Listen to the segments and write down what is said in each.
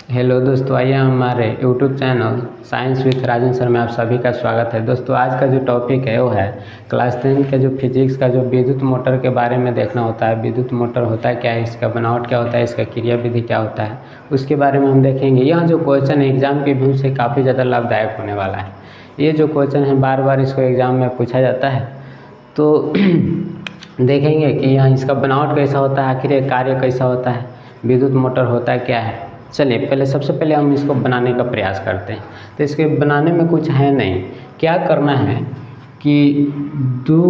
Hello दोस्तों, आइए हमारे YouTube channel science with Rajan sir में आप सभी का स्वागत है। दोस्तों, आज का जो टॉपिक है वो है क्लास 10 के जो फिजिक्स का जो विद्युत मोटर के बारे में देखना होता है। विद्युत मोटर होता है क्या है, इसका बनावट क्या होता है, इसका क्रिया विधि क्या होता है, उसके बारे में हम देखेंगे। यह जो क्वेश्चन है एग्जाम के व्यू से काफ़ी ज़्यादा लाभदायक होने वाला है। ये जो क्वेश्चन है बार बार इसको एग्ज़ाम में पूछा जाता है, तो देखेंगे कि यहाँ इसका बनावट कैसा होता है, आखिर ये कार्य कैसा होता है, विद्युत मोटर होता है क्या है। चलिए सबसे पहले हम इसको बनाने का प्रयास करते हैं। तो इसके बनाने में कुछ है नहीं, क्या करना है कि दो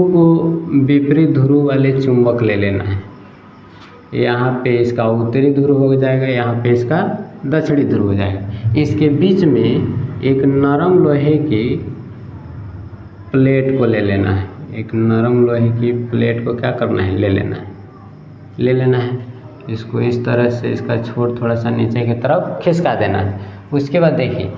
विपरीत ध्रुव वाले चुंबक ले लेना है। यहाँ पे इसका उत्तरी ध्रुव हो जाएगा, यहाँ पे इसका दक्षिणी ध्रुव हो जाएगा। इसके बीच में एक नरम लोहे की प्लेट को ले लेना है। एक नरम लोहे की प्लेट को क्या करना है, ले लेना है। इसको इस तरह से इसका छोर थोड़ा सा नीचे की तरफ खिसका देना है। उसके बाद देखिए,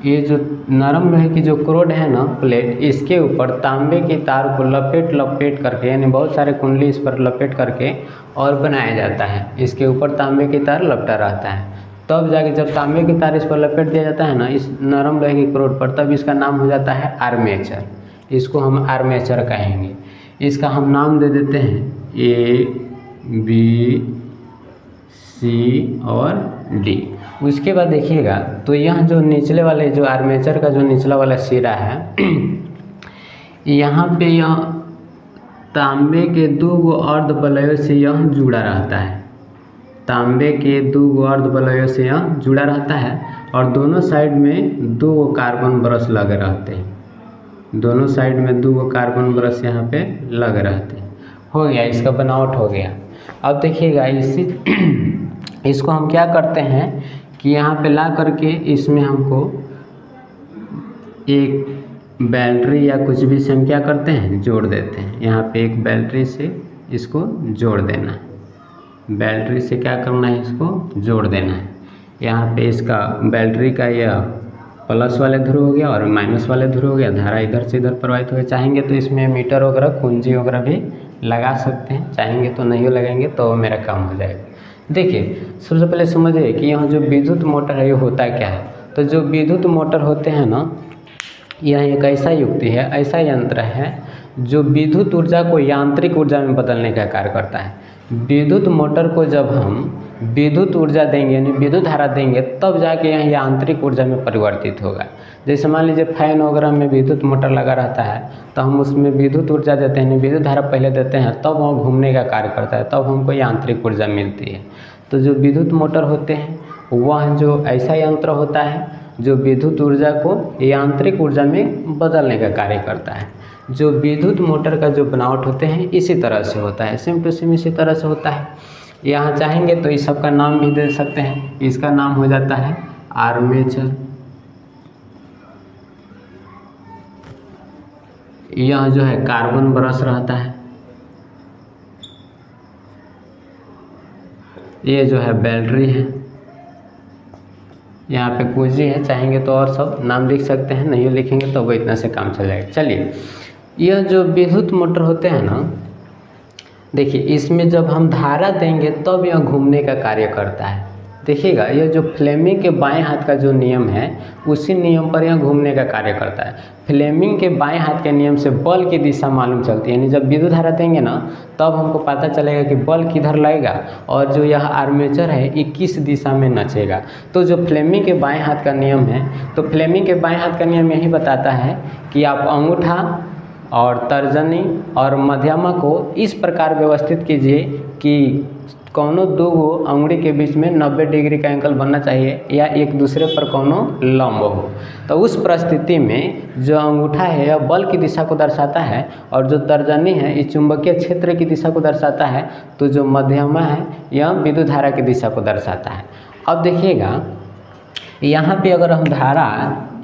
ये जो नरम लोहे की जो क्रोड है ना प्लेट, इसके ऊपर तांबे की तार को लपेट करके, यानी बहुत सारे कुंडली इस पर लपेट करके और बनाया जाता है। इसके ऊपर तांबे की तार लपटा रहता है, तब जाके जब तांबे की तार इस पर लपेट दिया जाता है ना, इस नरम लोहे की क्रोड पर, तब इसका नाम हो जाता है आर्मेचर। इसको हम आर्मेचर कहेंगे। इसका हम नाम दे देते हैं A, B, C और D। उसके बाद देखिएगा, तो यह जो निचले वाले जो आर्मेचर का जो निचला वाला सिरा है यहाँ पे यह तांबे के दो अर्ध वलयों से यह जुड़ा रहता है। तांबे के दो अर्ध वलयों से यह जुड़ा रहता है और दोनों साइड में दो कार्बन ब्रश लगे रहते हैं। दोनों साइड में दो कार्बन ब्रश यहाँ पे लगे रहते हैं। हो गया, इसका बनावट हो गया। अब देखिएगा, इसको हम क्या करते हैं कि यहाँ पे ला करके इसमें हमको एक बैटरी या कुछ भी से हम क्या करते हैं, जोड़ देते हैं। यहाँ पे एक बैटरी से इसको जोड़ देना है। बैटरी से क्या करना है, इसको जोड़ देना है। यहाँ पे इसका बैटरी का यह प्लस वाले ध्रुव हो गया और माइनस वाले ध्रुव हो गया। धारा इधर से इधर प्रवाहित हो गया। चाहेंगे तो इसमें मीटर वगैरह कुंजी वगैरह भी लगा सकते हैं, चाहेंगे तो नहीं लगाएंगे तो मेरा काम हो जाएगा। देखिए, सबसे पहले समझिए कि यहाँ जो विद्युत मोटर है ये होता क्या है। तो जो विद्युत मोटर होते हैं ना, यह एक ऐसा युक्ति है, ऐसा यंत्र है जो विद्युत ऊर्जा को यांत्रिक ऊर्जा में बदलने का कार्य करता है। विद्युत मोटर को जब हम विद्युत ऊर्जा देंगे, यानी विद्युत धारा देंगे, तब जाके यह यांत्रिक ऊर्जा में परिवर्तित होगा। जैसे मान लीजिए फैन वगैरह में विद्युत मोटर लगा रहता है, तो हम उसमें विद्युत ऊर्जा देते हैं, विद्युत धारा पहले देते हैं, तब वह घूमने का कार्य करता है, तब हमको यांत्रिक ऊर्जा मिलती है। तो जो विद्युत मोटर होते हैं वह जो ऐसा यंत्र होता है जो विद्युत ऊर्जा को यांत्रिक ऊर्जा में बदलने का कार्य करता है। जो विद्युत मोटर का जो बनावट होते हैं इसी तरह से होता है, सेम टू सेम इसी तरह से होता है। यहाँ चाहेंगे तो इस सब का नाम भी दे सकते हैं। इसका नाम हो जाता है आर्मेचर। यह जो है कार्बन ब्रश रहता है, ये जो है बैटरी है, यहाँ पे कुंजी है। चाहेंगे तो और सब नाम लिख सकते हैं, नहीं लिखेंगे तो वो इतना से काम चल जाएगा। चलिए, यह जो विद्युत मोटर होते हैं ना, देखिए इसमें जब हम धारा देंगे तब यह घूमने का कार्य करता है। देखिएगा, यह जो फ्लेमिंग के बाएं हाथ का जो नियम है उसी नियम पर यह घूमने का कार्य करता है। फ्लेमिंग के बाएं हाथ के नियम से बल की दिशा मालूम चलती है, यानी जब विद्युत धारा देंगे ना तब हमको पता चलेगा कि बल किधर लगेगा और जो यह आर्मेचर है ये किस दिशा में नचेगा। तो जो फ्लेमिंग के बाएं हाथ का नियम है, तो फ्लेमिंग के बाएं हाथ का नियम यही बताता है कि आप अंगूठा और तर्जनी और मध्यमा को इस प्रकार व्यवस्थित कीजिए कि कौनों दो अंगुली के बीच में 90 डिग्री का एंगल बनना चाहिए या एक दूसरे पर कौनों लंब हो। तो उस परिस्थिति में जो अंगूठा है यह बल की दिशा को दर्शाता है और जो तर्जनी है इस चुंबकीय क्षेत्र की दिशा को दर्शाता है, तो जो मध्यमा है यह विद्युत धारा की दिशा को दर्शाता है। अब देखिएगा, यहाँ पे अगर हम धारा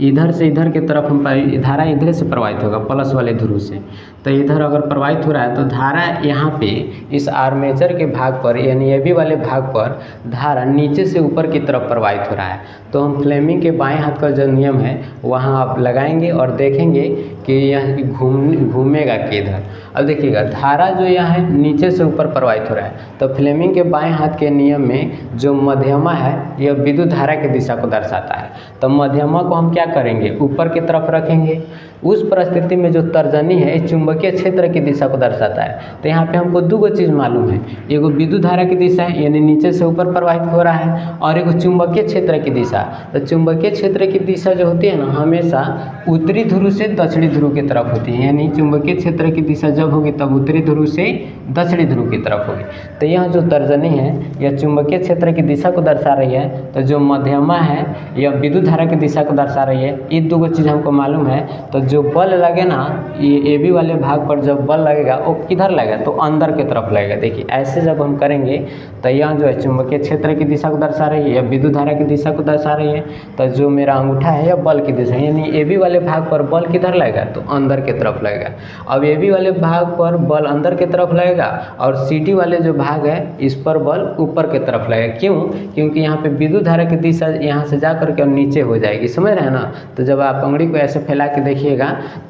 इधर से इधर की तरफ हम धारा इधर से प्रवाहित होगा प्लस वाले ध्रुव से, तो इधर अगर प्रवाहित हो रहा है तो धारा यहाँ पे इस आर्मेचर के भाग पर यानी AB वाले भाग पर धारा नीचे से ऊपर की तरफ प्रवाहित हो रहा है। तो हम फ्लेमिंग के बाएं हाथ का जो नियम है वहाँ आप लगाएंगे और देखेंगे कि यह घूमेगा किधर। अब देखिएगा धारा जो यहाँ है नीचे से ऊपर प्रवाहित हो रहा है, तो फ्लेमिंग के बाएं हाथ के नियम में जो मध्यमा है यह विद्युत धारा की दिशा को दर्शाता है। तो मध्यमा को हम क्या करेंगे, ऊपर की तरफ रखेंगे। उस परिस्थिति में जो तर्जनी है इस चुंबकीय क्षेत्र की दिशा को दर्शाता है। तो यहाँ पे हमको दो चीज़ मालूम है, एगो विद्युत धारा की दिशा है यानी नीचे से ऊपर प्रवाहित हो रहा है, और एगो चुंबकीय क्षेत्र की दिशा। तो चुंबकीय क्षेत्र की दिशा जो होती है ना हमेशा उत्तरी ध्रुव से दक्षिणी ध्रुव की तरफ होती है, यानी चुंबकीय क्षेत्र की दिशा जब होगी तब उत्तरी ध्रुव से दक्षिणी ध्रुव की तरफ होगी। तो यह जो तर्जनी है यह चुंबकीय क्षेत्र की दिशा को दर्शा रही है, तो जो मध्यमा है यह विद्युत धारा की दिशा को दर्शा रही है। ये दो चीज़ हमको मालूम है। तो जो बल लगे ना ये AB वाले भाग पर जब बल लगेगा वो किधर लगेगा, तो अंदर की तरफ लगेगा। देखिए ऐसे जब हम करेंगे तो यह जो है चुंबकीय क्षेत्र की दिशा को दर्शा रही है या विद्युत धारा की दिशा को दर्शा रही है। तो जो मेरा अंगूठा है यह बल की दिशा, यानी AB वाले भाग पर बल किधर लगेगा, तो अंदर की तरफ लगेगा। अब AB वाले भाग पर बल अंदर की तरफ लगेगा और CD वाले जो भाग है इस पर बल ऊपर की तरफ लगेगा। क्यों? क्योंकि यहाँ पे विद्युत धारा की दिशा यहाँ से जा करके और नीचे हो जाएगी, समझ रहे हैं ना। तो जब आप अंगुली को ऐसे फैला के देखिएगा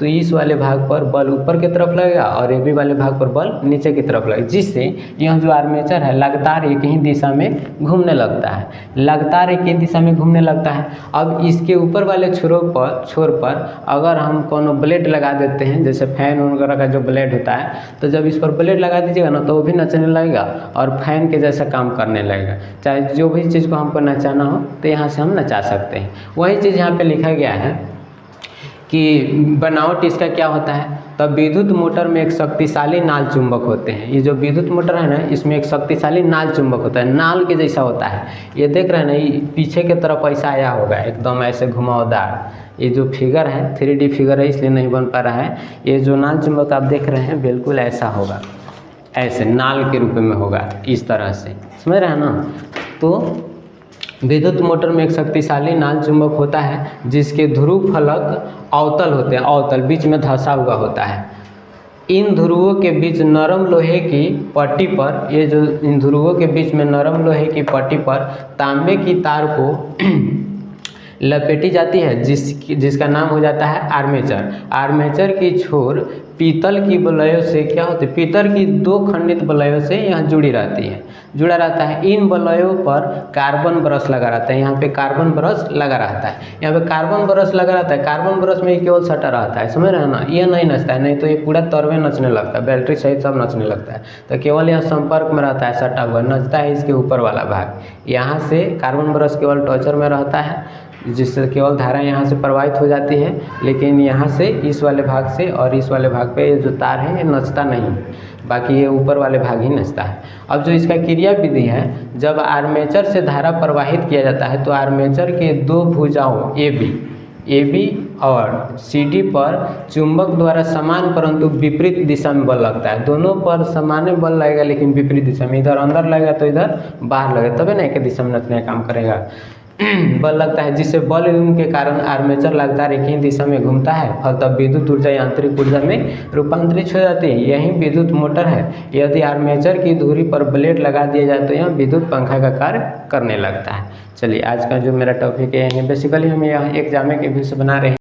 तो इस वाले भाग पर बल ऊपर की तरफ लगेगा और AB वाले भाग पर बल नीचे की तरफ लगेगा, जिससे यह जो आर्मेचर है लगातार एक ही दिशा में घूमने लगता है, लगातार एक ही दिशा में घूमने लगता है। अब इसके ऊपर वाले छोर पर अगर हम कोनो ब्लेड लगा देते हैं, जैसे फैन वगैरह का जो ब्लेड होता है, तो जब इस पर ब्लेड लगा दीजिएगा ना तो वो भी नचने लगेगा और फैन के जैसा काम करने लगेगा। चाहे जो भी चीज़ को हमको नचाना हो तो यहाँ से हम नचा सकते हैं। वही चीज़ यहाँ पे लिखा गया है कि बनावट इसका क्या होता है। तब विद्युत मोटर में एक शक्तिशाली नाल चुंबक होते हैं। ये जो विद्युत मोटर है ना इसमें एक शक्तिशाली नाल चुंबक होता है, नाल के जैसा होता है। ये देख रहे हैं ना, ये पीछे की तरफ ऐसा आया होगा एकदम ऐसे घुमावदार। ये जो फिगर है 3D फिगर है इसलिए नहीं बन पा रहा है। ये जो नाल चुंबक आप देख रहे हैं बिल्कुल ऐसा होगा, ऐसे नाल के रूप में होगा, इस तरह से, समझ रहे हैं ना। तो विद्युत मोटर में एक शक्तिशाली नाल चुंबक होता है जिसके ध्रुव फलक अवतल होते हैं, अवतल बीच में धंसा हुआ होता है। इन ध्रुवों के बीच नरम लोहे की पट्टी पर, ये जो इन ध्रुवों के बीच में नरम लोहे की पट्टी पर तांबे की तार को लपेटी जाती है जिसका नाम हो जाता है आर्मेचर। आर्मेचर की छोर पीतल की बलयों से क्या होती है, पीतल की दो खंडित बलयों से यहाँ जुड़ा रहता है। इन बलयों पर कार्बन ब्रश लगा रहता है, यहाँ पे कार्बन ब्रश लगा रहता है, यहाँ पे कार्बन ब्रश लगा रहता है। कार्बन ब्रश में केवल सटा रहता है, समझ रहे हैं ना। ये नहीं नचता है, नहीं तो ये पूरा तरवे नचने लगता है, बैटरी सहित सब नचने लगता है। तो केवल यह संपर्क में रहता है, सटा हुआ नचता है इसके ऊपर वाला भाग। यहाँ से कार्बन ब्रश केवल टॉर्चर में रहता है जिससे केवल धारा यहाँ से प्रवाहित हो जाती है, लेकिन यहाँ से इस वाले भाग से और इस वाले भाग पे ये जो तार है ये नचता नहीं, बाकी ये ऊपर वाले भाग ही नचता है। अब जो इसका क्रिया विधि है, जब आर्मेचर से धारा प्रवाहित किया जाता है तो आर्मेचर के दो भुजाओं AB और CD पर चुंबक द्वारा समान परंतु विपरीत दिशा में बल लगता है। दोनों पर समान बल लगेगा लेकिन विपरीत दिशा में, इधर अंदर लगेगा तो इधर बाहर लगेगा, तभी ना एक दिशा में नचने का काम करेगा। बल लगता है जिससे बल के कारण आर्मेचर लगातार एक ही दिशा में घूमता है, फलतः विद्युत ऊर्जा यांत्रिक ऊर्जा में रूपांतरित हो जाती है। यही विद्युत मोटर है। यदि आर्मेचर की धुरी पर ब्लेड लगा दिया जाए तो यह विद्युत पंखा का कार्य करने लगता है। चलिए आज का जो मेरा टॉपिक है बेसिकली हम यह एग्जाम के व्यू से बना रहे हैं।